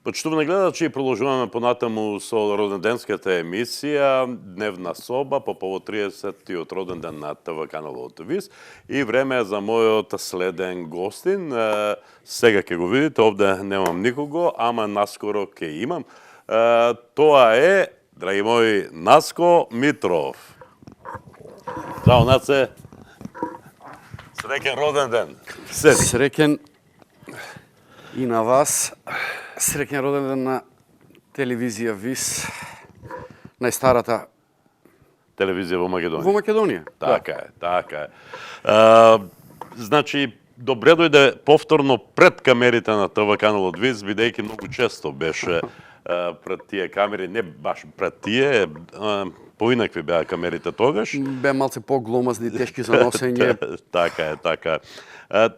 Почитувани гледачи, продолжуваме понатаму со роденденската емисија Дневна соба по повод 30-тиот роден ден на ТВ каналот ВИС и време е за мојот следен гостин. Сега ќе го видите, овде немам никого, ама наскоро ќе имам. Тоа е, драги мои, Наско Митров. Здраво, Наце. Среќен роден ден. Среќен и на вас. Среќен роден ден на телевизија ВИС, најстарата телевизија во Македонија. Во Македонија. Така е, така е. Значи, добре дојде повторно пред камерите на ТВ каналот ВИС, бидејќи многу често беше пред тие камери, не баш пред тие, поинакви беа камерите тогаш. Беа малце погломазни, тешки за носење. Така е, така е.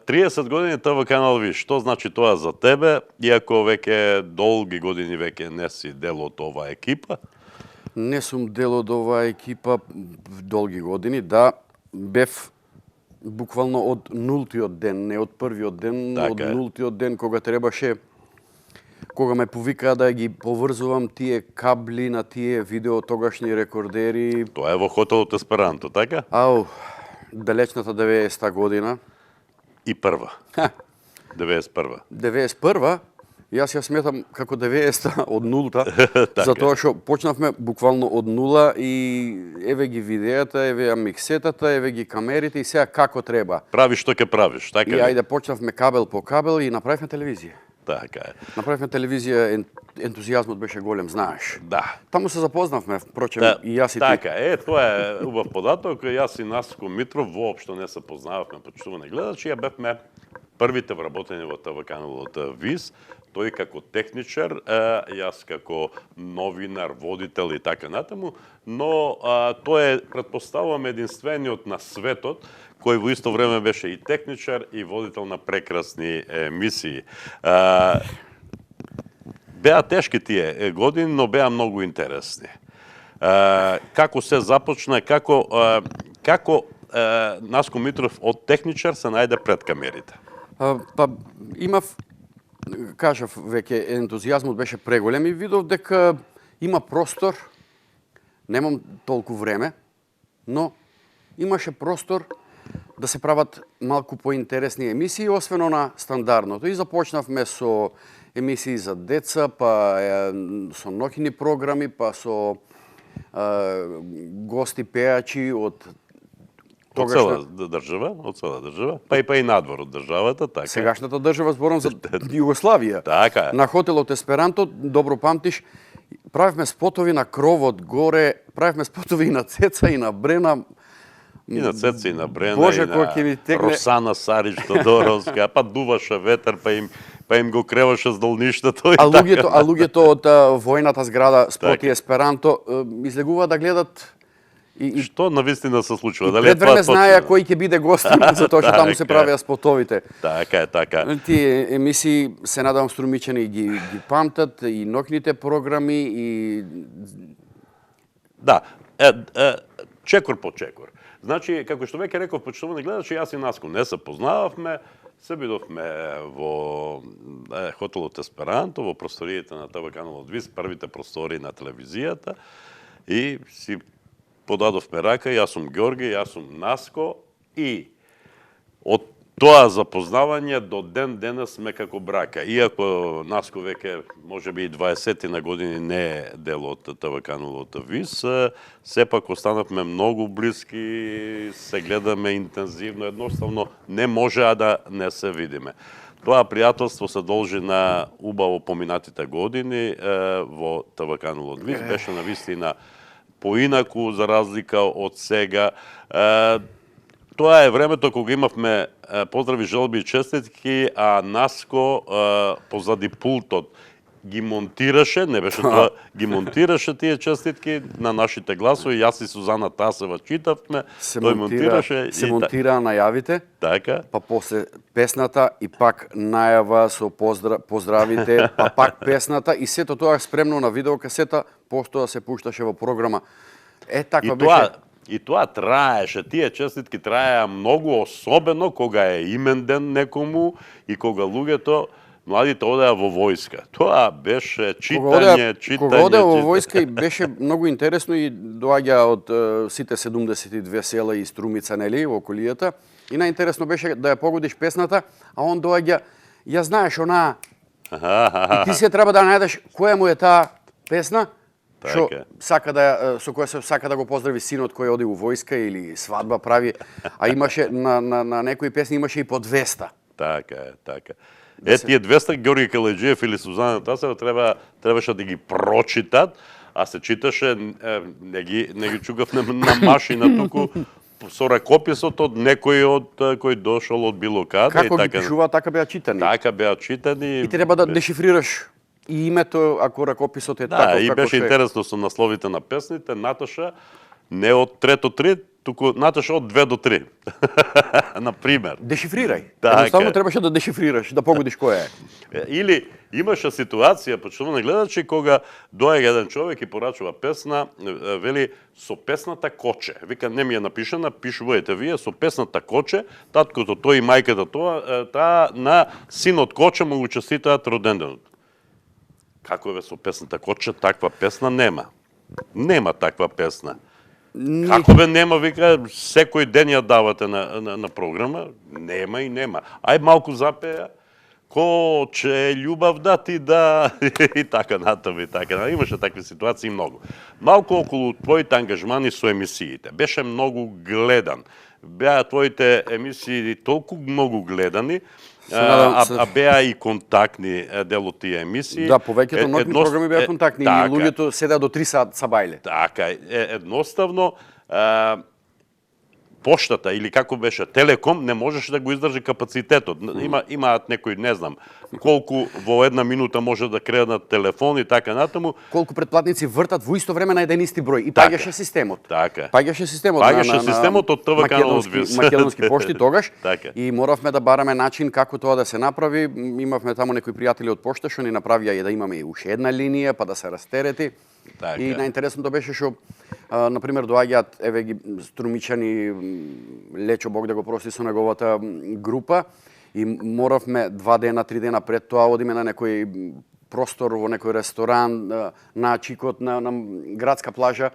30 години ТВ канал ВИС, што значи тоа за тебе, иако веќе долги години веќе не си дел од оваа екипа? Не сум дел од оваа екипа долги години, да, бев буквално од нултиот ден, не од првиот ден, така од нултиот ден кога требаше, кога ме повикаа да ги поврзувам тие кабли на тие видео тогашни рекордери. Тоа е во хотелот Есперанто, така? Ау, далечната 90-та година. И прва. 91-а. 91-а, јас ја сметам како 90-та од нулта, затоа што почнавме буквално од нула и еве ги видеата, еве миксетата, еве ги камерите и сега како треба. Правиш што ќе правиш, така И ли? ајде почнавме кабел по кабел и направивме телевизија. Така е. Направивме телевизија, ентузијазмот беше голем, знаеш. Да. Таму се запознавме, впрочем, и јас и ти. Така е, тоа е убав податок. Јас и Наско Митров воопшто не се познававме, почитувани гледачи, ја бевме првите вработени во ТВ каналот ВИС, тој како техничар, јас како новинар, водител и така натаму, но тој е, претпоставувам, единствениот на светот кој во исто време беше и техничар и водител на прекрасни емисии. Беа тешки тие години, но беа многу интересни. Како се започна, како Наско Митров од техничар се најде пред камерите? Па имав, кажав веќе, ентузијазмот беше преголем и видов дека има простор, немам толку време, но имаше простор да се прават малку поинтересни емисии, освено на стандардното. И започнавме со емисии за деца, па со ноќни програми, па со гости пеачи од Од цела држава, па и надвор од државата, така. Сегашната држава, зборам за Југославија. Така. На хотелот Есперанто, добро памтиш, правевме спотови на кровот горе, правевме спотови и на Цеца и на Брена. И на Цеца и на Брена, Боже, и на Росана Сарич Тодоровска, па дуваше ветер, па им го креваше с долништето и така. А луѓето од војната зграда Споти Есперанто излегува да гледат и што навистина се случува? Дали пред време знаеа кој ќе биде гостин, затоа што таму се правеа спотовите. Така е, така. Тие емисии, се надевам, струмичани ги памтат, и ноќните програми, и... Да, чекор по чекор. Значи, како што веќе реков, почитувани гледачи, јас и Наско не се познававме, се бидовме во хотелот Есперанто, во просториите на ТВ каналот ВИС, првите простори на телевизијата, и си подадовме рака, јас сум Ѓорги, јас сум Наско, и од тоа запознавање до ден денес сме како брака. Иако Наско веќе можеби и 20 на години не е дел од ТВ каналот ВИС, сепак останавме многу блиски, се гледаме интензивно, едноставно не може да не се видиме. Тоа пријателство се должи на убаво поминатите години во ТВ каналот ВИС, беше навистина поинаку за разлика од сега. Тоа е времето кога имавме поздрави, желби и честитки, а Наско позади пултот ги монтираше, не беше тоа, ги монтираше тие честитки на нашите гласови. Јас и Сузана Тасева читавме, тој монтираше. Се монтираа најавите, така. Па после песната и пак најава со поздравите, па пак песната и сето тоа спремно на видеокасета, постоја се пушташе во програма. Таква беше. И тоа траеше, тие честитки траеа многу, особено кога е имен ден некому и кога луѓето, младите одеа во војска. Тоа беше читање. Кога одеа во војска и беше многу интересно и доаѓа од сите 72 села и Струмица, нели, во околијата. И најинтересно беше да ја погодиш песната, а он доаѓа, ја знаеш онаа, и ти се треба да најдеш која му е таа песна, што сака да со која се сака да го поздрави синот кој оди во војска или свадба прави, а имаше на некои песни имаше и по 200. Така е, така. Тие 200 Ѓорги Калеџиев или Сузана Тасева требаше да ги прочитат, а се читаше, не ги чукав на машина, туку со ракописот од некој кој дошол од било каде. Како ги пишува, така беа читани. Така беа читани. И треба да дешифрираш и името, ако ракописот е таков, и како беше се... интересно со насловите на песните. Наташа не од 3 до 3, туку Наташа од 2 до 3. Например. Дешифрирај. Така. Едноставно требаше да дешифрираш, да погодиш која е. Или имаше ситуација, почнуваме гледачи, кога доаѓа еден човек и порачува песна, вели со песната Коче. Вика, не ми е напишана, пишувајте вие со песната Коче, таткото тој и мајката таа на синот Коче му го честитаат роденденот. Како е со песната Коче, таква песна нема. Нема таква песна. Како бе нема, вика, секој ден ја давате на програма? Нема и нема. Ај малку запеја, Коче, љубав да ти да, и така натаму, и така. Имаше такви ситуации многу. Малку околу твоите ангажмани со емисиите. Беше многу гледан. Беа твоите емисии толку многу гледани, а беа и контактни дел од тие емисии. Да, повеќето ноќни програми беа контактни и луѓето седеа до 3 са бајле. Така, едноставно поштата или како беше Телеком не можеше да го издржи капацитетот. Имаат некои, не знам, колку во една минута може да кредат телефон и така натаму. Колку претплатници вртат во исто време на еден исти број и паѓаше системот. Така. Паѓаше системот од ТВ каналот ВИС. Македонски пошти тогаш. Така. И моравме да бараме начин како тоа да се направи. Имавме таму некои пријатели од пошта што ни направија и да имаме и уште една линија па да се растерети. Така. И најинтересното беше што например доаѓаат еве ги струмичани Лечо Бог да го прости со неговата група и моравме 2 дена, 3 дена пред тоа одиме на некој простор во некој ресторан на Чикот на градска плажа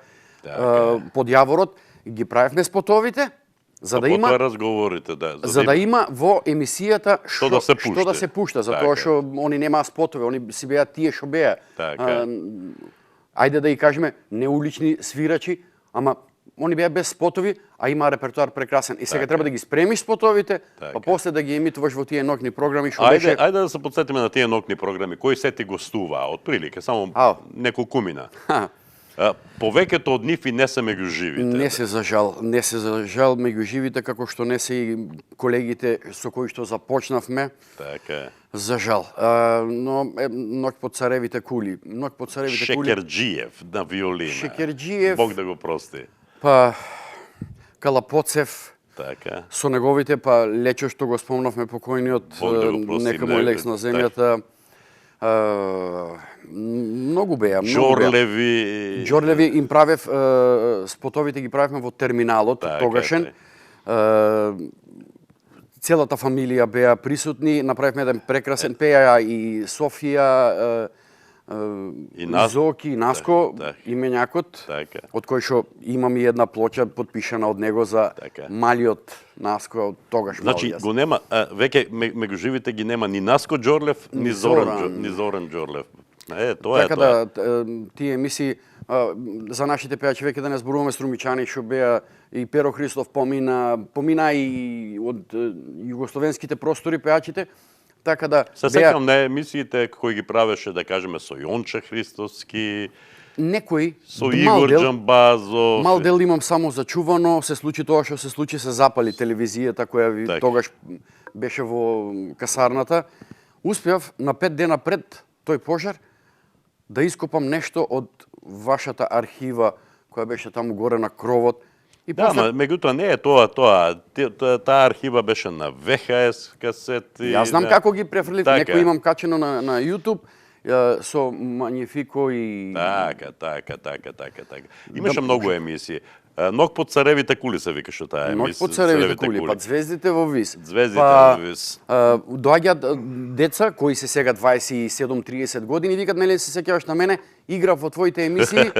под Јаворот и ги правевме спотовите за да има разговорите, да, за да има во емисијата што да се пушта, затоа што они немаа спотове, они си беа тие што беа. Ајде да ги кажеме, не улични свирачи, ама они беа без спотови, а има репертоар прекрасен. И сега треба да ги спремиш спотовите, па после да ги емитуваш во тие ноќни програми што беше. Ајде да се потсетиме на тие ноќни програми, кои се ти гостуваа, отприлике, само неколкумина. Повеќето од нив и не се меѓу живите. Не се за жал меѓу живите, како што не се и колегите со кои што започнавме. Така е. За жал. Но ноќ под царевите кули. Ноќ под царевите кули. Шекерџиев на виолина. Шекерџиев. Бог да го прости. Па Калапоцев. Така. Со неговите па Лечо што го спомнавме покојниот, нека му лекс на земјата. Многу беа, Џорлеви им правев спотовите ги правевме во терминалот тогашен. Целата фамилија беа присутни, направивме еден прекрасен пеја и Софија, и Зоки, и Наско, именјакот, од кој што имам и една плоча подпишана од него за малиот Наско од тогаш малиот. Значи го нема, веќе меѓу живите ги нема ни Наско Џорлев, ни Зоран Џорлев. Тоа е така да тие емисии за нашите пејачи веќе да не зборуваме струмичани што беа и Перо Христов помина и од југословенските простори пејачите. Така да се сеќавам на емисиите кои ги правеше, да кажеме, со Јонче Христовски, некои со Игор Џамбазов. Мал дел имам само зачувано, се случи тоа што се случи, се запали телевизијата која тогаш беше во касарната. Успеав на 5 дена пред тој пожар да ископам нешто од вашата архива која беше таму горе на кровот. И после... меѓутоа не е тоа. Таа архива беше на ВХС касети. Јас знам како ги префрлив, некој имам качено на YouTube со Магнифико и... Така. Имаше многу емисии. Ног под царевите кули се викаше таа Ноќ емисија. под царевите кули, па звездите во вис. Звездите Па, во вис. Доаѓаат деца кои се сега 27-30 години, викат, нели се сеќаваш на мене, играв во твоите емисии.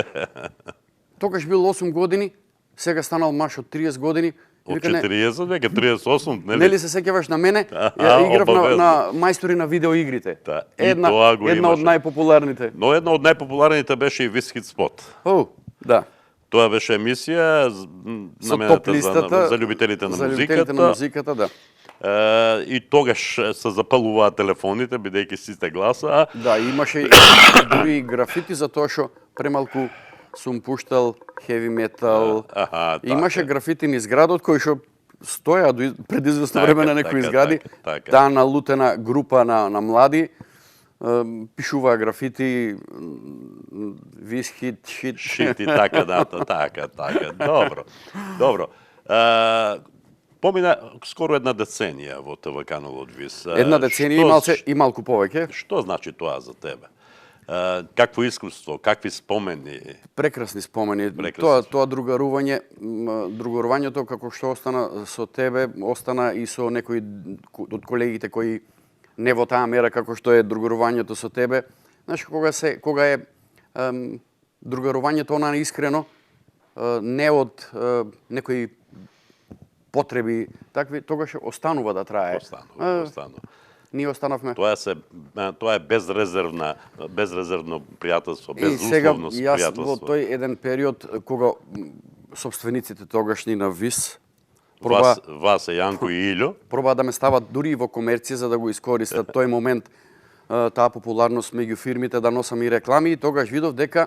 Тогаш бил 8 години, сега станал маж од 30 години. Од 40, веќе 38, нели? Нели се сеќаваш на мене? Ја играв на мајстори на видеоигрите. Да, и Една тоа го од имаше. најпопуларните. Но една од најпопуларните беше и Вис Хит Спот. О, да. Тоа беше емисија Со топ намената листата за љубителите на за љубителите на музиката, да. И тогаш се запалуваа телефоните, бидејќи сите гласа. Да, имаше дури и графити за тоа што премалку сум пуштал хеви метал. Аха, Имаше графити низ градот кои што стоја пред известно време на некои згради. така. Таа налутена група на млади пишуваа графити вис хит, шит. Шит и така, да, така. Добро. Помина скоро една деценија во ТВ каналот Вис. Една деценија и малку повеќе. Што значи тоа за тебе? Какво искуство, какви спомени? Прекрасни спомени. Прекрасни. Тоа другарувањето како што остана со тебе, остана и со некои од колегите кои не во таа мера како што е другарувањето со тебе. Знаеш, кога е другарувањето она искрено, не од некои потреби такви, тогаш останува да трае. Останува. Ние останавме. Тоа е безрезервно пријателство, И сега безусловно јас во пријателство. тој еден период кога собствениците тогашни на ВИС Вас е Јанко и Илјо. пробаа да ме стават дури и во комерција за да го искористат тој момент, таа популарност меѓу фирмите, да носам и реклами, и тогаш видов дека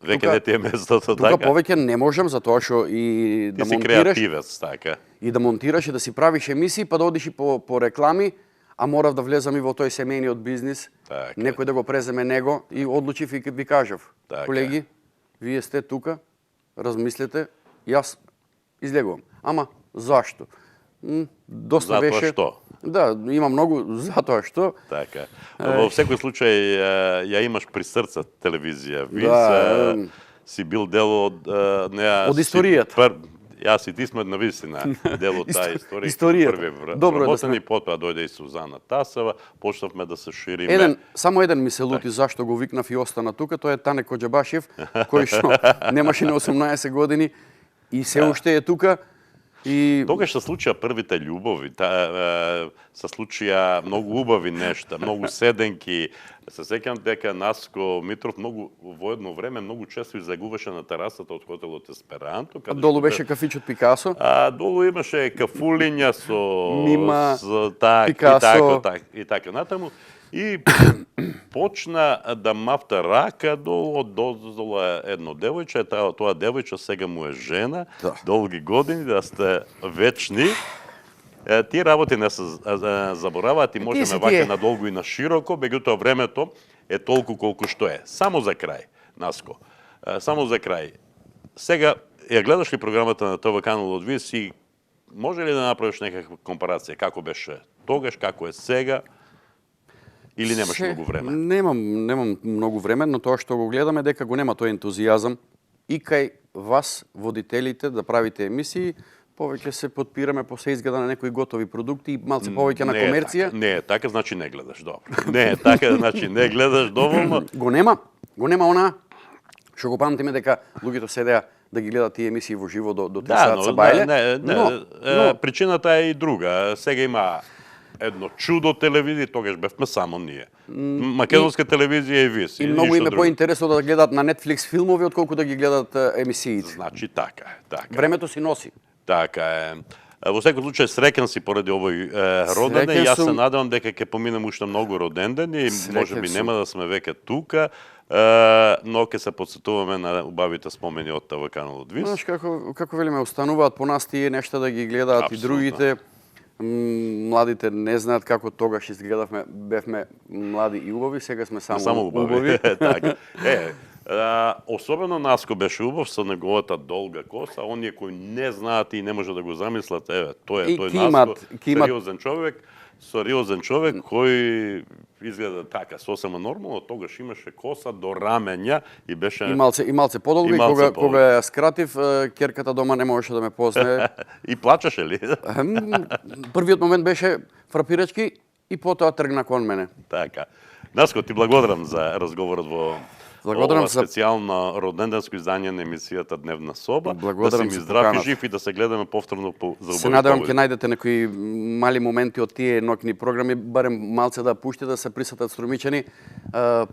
Веќе не ти е местото, тука така? повеќе не можам, затоа што и Ти да си монтираш, креативец, така. и да монтираш и да си правиш емисии, па да одиш и по реклами, а морав да влезам и во тој семејниот бизнис, Така. некој да го преземе него, и одлучив и ви кажав, Така. колеги, вие сте тука, размислете, јас излегувам. Ама зашто? Доста Затоа беше. што? Да, има многу затоа што. Така. Во секој случај ја имаш при срце телевизија. Вис Да, си бил дел од неа. Од историјата. Јас и ти сме на вистина дел од таа историја. Историјата. Добро е да сме. И потоа дојде и Сузана Тасева, почнавме да се шириме. Само еден ми се лути зашто го викнав и остана тука, тоа е Тане Коџабашев, кој што немаше на 18 години и се уште е тука. И Тогаш се случија првите љубови, се случија многу убави нешта, многу седенки. Се сеќам дека Наско Митров во едно време многу често излегуваше на терасата од хотелот Есперанто. долу беше кафичот Пикасо. Долу имаше кафулиња со Мима, Пикасо Пикасо. и така натаму. И почна да мафта рака долу од дозвола едно девојче, тоа девојче сега му е жена, Да. долги години, да сте вечни. Тие работи не се забораваат и можеме си вака тие. надолго и на широко, меѓутоа времето е толку колку што е. Само за крај, Наско. Само за крај. Сега, ја гледаш ли програмата на ТВ каналот Вис и може ли да направиш некаква компарација? Како беше тогаш, како е сега? Или немаш многу време? Немам многу време, но тоа што го гледаме дека го нема тој ентузијазам и кај вас, водителите, да правите емисии, повеќе се подпираме по се изгледа на некои готови продукти и малце повеќе на комерција. Не е така, значи не гледаш добро. Не е така, значи не гледаш доволно. Го нема она што го памтиме дека луѓето седеа да ги гледат тие емисии во живо до 3 саат са бајле. Но причината е и друга. Сега има едно чудо телевизија, тогаш бевме само ние. Македонска телевизија и Вис. и многу им е поинтересно да гледат на Netflix филмови отколку да ги гледат емисиите. Значи така е. Времето си носи. Така е. Во секој случај среќен си поради овој роденден. Јас се надевам дека ќе поминем уште многу родендени, можеби нема да сме веќе тука, но ќе се потсетуваме на убавите спомени од ТВ каналот Вис. Знаеш како велиме, остануваат по нас тие нешта да ги гледаат и другите. Младите не знаат како тогаш изгледавме, бевме млади и убави, сега сме само убави. Така. Особено Наско беше убав со неговата долга коса, оние кои не знаат и не може да го замислат, тој е Наско, сериозен човек. сериозен човек кој изгледа така сосема нормално, тогаш имаше коса до рамења и беше И малце подолго, и кога ја скратив, ќерката дома не можеше да ме познае. И плачеше ли? Првиот момент беше фрапирачки и потоа тргна кон мене. Така. Наско, ти благодарам за разговорот во ова специјално роденденско издание на емисијата Дневна соба. Благодарам да си ми здрав и жив и да се гледаме повторно за Се надевам ќе најдете некои мали моменти од тие ноќни програми, барем малце да пушти, да се присетат струмичани.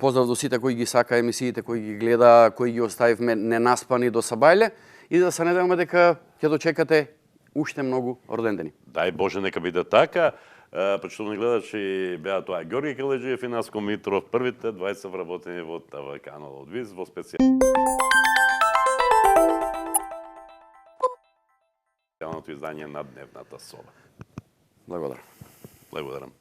Поздрав до сите кои ги сака емисиите, кои ги гледа, кои ги оставивме ненаспани до сабајле и да се надеваме дека ќе дочекате уште многу родендени. Дај Боже, нека биде така. Почитувани гледачи, беа тоа Ѓорги Келеджиев и Наско Митров, првите 20 вработени во ТВ каналот ВИС во специјалното издание на Дневната соба. Благодарам. Благодарам.